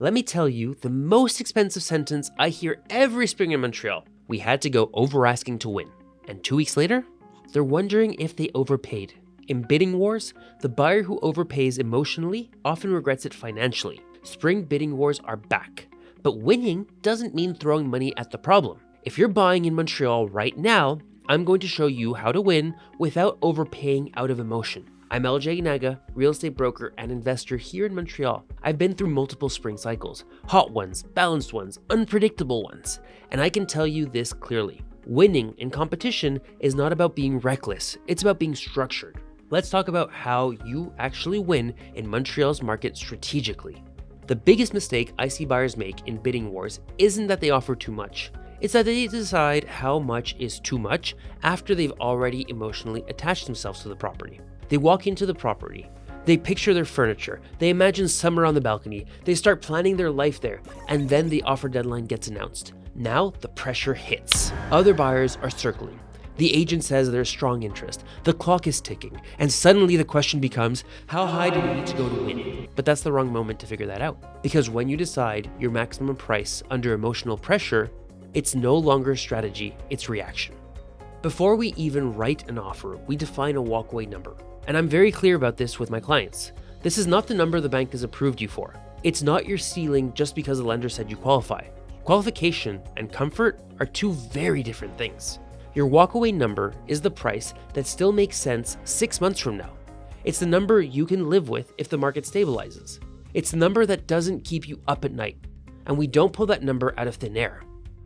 Let me tell you the most expensive sentence I hear every spring in Montreal. We had to go over asking to win. And 2 weeks later, they're wondering if they overpaid. In bidding wars, the buyer who overpays emotionally often regrets it financially. Spring bidding wars are back. But winning doesn't mean throwing money at the problem. If you're buying in Montreal right now, I'm going to show you how to win without overpaying out of emotion. I'm Aguinaga, real estate broker and investor here in Montreal. I've been through multiple spring cycles, hot ones, balanced ones, unpredictable ones, and I can tell you this clearly. Winning in competition is not about being reckless, it's about being structured. Let's talk about how you actually win in Montreal's market strategically. The biggest mistake I see buyers make in bidding wars isn't that they offer too much. It's that they decide how much is too much after they've already emotionally attached themselves to the property. They walk into the property, they picture their furniture, they imagine summer on the balcony, they start planning their life there, and then the offer deadline gets announced. Now the pressure hits. Other buyers are circling. The agent says there's strong interest, the clock is ticking, and suddenly the question becomes, how high do we need to go to win? But that's the wrong moment to figure that out. Because when you decide your maximum price under emotional pressure, it's no longer strategy, it's reaction. Before we even write an offer, we define a walkaway number. And I'm very clear about this with my clients. This is not the number the bank has approved you for. It's not your ceiling just because the lender said you qualify. Qualification and comfort are two very different things. Your walkaway number is the price that still makes sense 6 months from now. It's the number you can live with if the market stabilizes. It's the number that doesn't keep you up at night. And we don't pull that number out of thin air.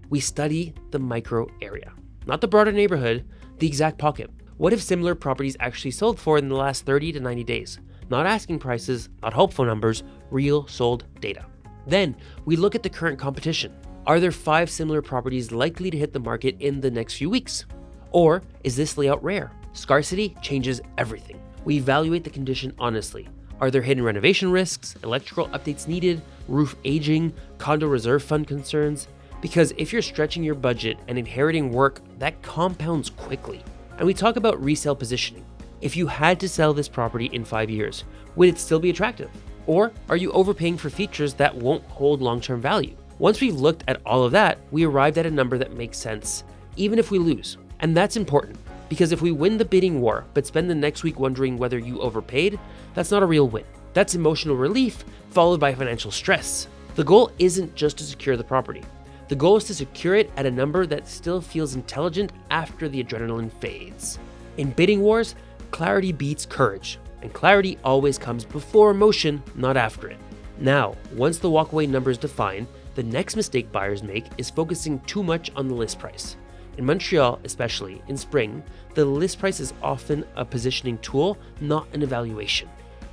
We study the micro area, not the broader neighborhood, the exact pocket. What if similar properties actually sold for in the last 30 to 90 days? Not asking prices, not hopeful numbers, real sold data. Then we look at the current competition. Are there 5 similar properties likely to hit the market in the next few weeks? Or is this layout rare? Scarcity changes everything. We evaluate the condition honestly. Are there hidden renovation risks, electrical updates needed, roof aging, condo reserve fund concerns? Because if you're stretching your budget and inheriting work, that compounds quickly. And we talk about resale positioning. If you had to sell this property in 5 years, would it still be attractive? Or are you overpaying for features that won't hold long-term value? Once we've looked at all of that, we arrived at a number that makes sense, even if we lose. And that's important, because if we win the bidding war, but spend the next week wondering whether you overpaid, that's not a real win. That's emotional relief, followed by financial stress. The goal isn't just to secure the property. The goal is to secure it at a number that still feels intelligent after the adrenaline fades. In bidding wars, clarity beats courage, and clarity always comes before emotion, not after it. Now, once the walkaway number is defined, the next mistake buyers make is focusing too much on the list price. In Montreal, especially in spring, the list price is often a positioning tool, not an evaluation.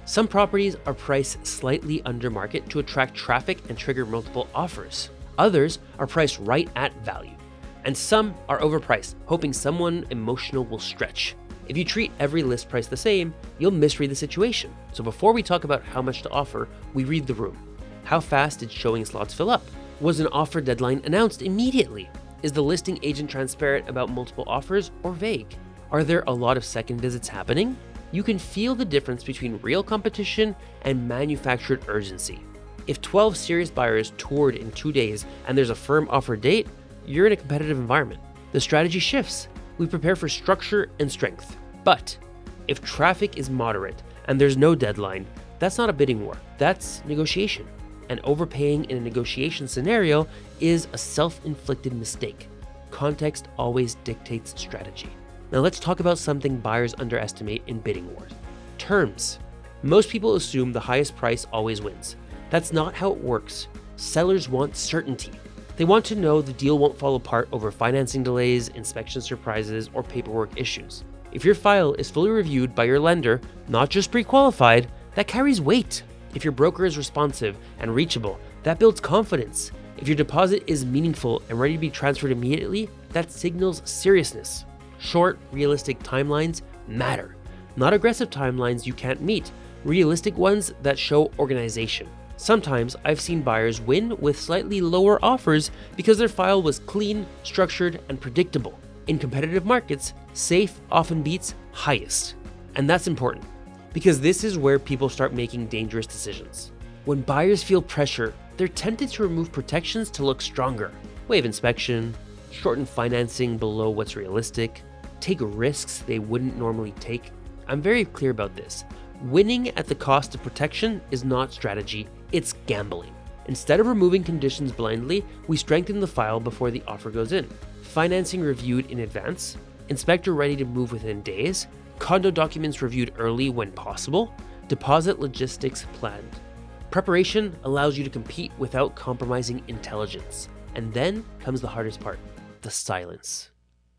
Some properties are priced slightly under market to attract traffic and trigger multiple offers. Others are priced right at value. And some are overpriced, hoping someone emotional will stretch. If you treat every list price the same, you'll misread the situation. So before we talk about how much to offer, we read the room. How fast did showing slots fill up? Was an offer deadline announced immediately? Is the listing agent transparent about multiple offers or vague? Are there a lot of second visits happening? You can feel the difference between real competition and manufactured urgency. If 12 serious buyers toured in 2 days and there's a firm offer date, you're in a competitive environment. The strategy shifts. We prepare for structure and strength. But if traffic is moderate and there's no deadline, that's not a bidding war. That's negotiation. And overpaying in a negotiation scenario is a self-inflicted mistake. Context always dictates strategy. Now let's talk about something buyers underestimate in bidding wars. Terms. Most people assume the highest price always wins. That's not how it works. Sellers want certainty. They want to know the deal won't fall apart over financing delays, inspection surprises, or paperwork issues. If your file is fully reviewed by your lender, not just pre-qualified, that carries weight. If your broker is responsive and reachable, that builds confidence. If your deposit is meaningful and ready to be transferred immediately, that signals seriousness. Short, realistic timelines matter. Not aggressive timelines you can't meet, realistic ones that show organization. Sometimes I've seen buyers win with slightly lower offers because their file was clean, structured, and predictable. In competitive markets, safe often beats highest. And that's important, because this is where people start making dangerous decisions. When buyers feel pressure, they're tempted to remove protections to look stronger. Waive inspection, shorten financing below what's realistic, take risks they wouldn't normally take. I'm very clear about this. Winning at the cost of protection is not strategy, it's gambling. Instead of removing conditions blindly, we strengthen the file before the offer goes in. Financing reviewed in advance, inspector ready to move within days, condo documents reviewed early when possible, deposit logistics planned. Preparation allows you to compete without compromising intelligence. And then comes the hardest part, the silence.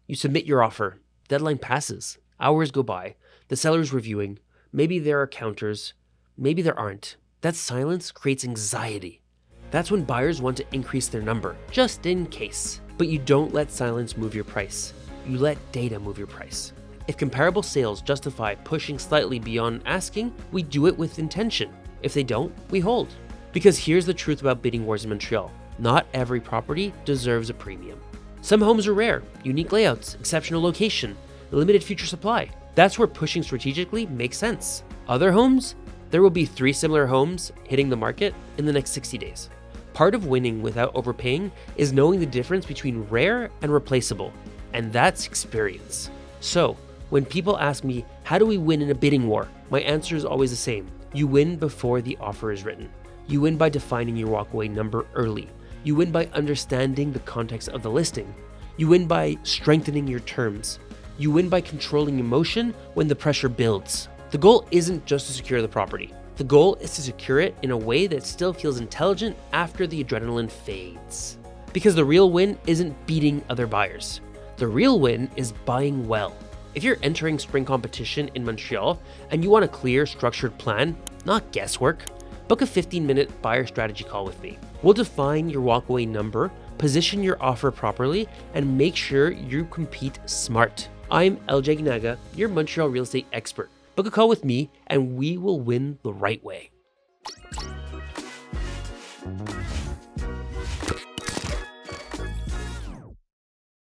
You submit your offer, deadline passes, hours go by, the seller's reviewing, maybe there are counters, maybe there aren't. That silence creates anxiety. That's when buyers want to increase their number, just in case. But you don't let silence move your price. You let data move your price. If comparable sales justify pushing slightly beyond asking, we do it with intention. If they don't, we hold. Because here's the truth about bidding wars in Montreal. Not every property deserves a premium. Some homes are rare, unique layouts, exceptional location, limited future supply. That's where pushing strategically makes sense. Other homes, there will be 3 similar homes hitting the market in the next 60 days. Part of winning without overpaying is knowing the difference between rare and replaceable, and that's experience. So, when people ask me, how do we win in a bidding war? My answer is always the same. You win before the offer is written. You win by defining your walkaway number early. You win by understanding the context of the listing. You win by strengthening your terms. You win by controlling emotion when the pressure builds. The goal isn't just to secure the property. The goal is to secure it in a way that still feels intelligent after the adrenaline fades. Because the real win isn't beating other buyers. The real win is buying well. If you're entering spring competition in Montreal and you want a clear, structured plan, not guesswork, book a 15-minute buyer strategy call with me. We'll define your walkaway number, position your offer properly, and make sure you compete smart. I'm Aguinaga, your Montreal real estate expert. Book a call with me and we will win the right way.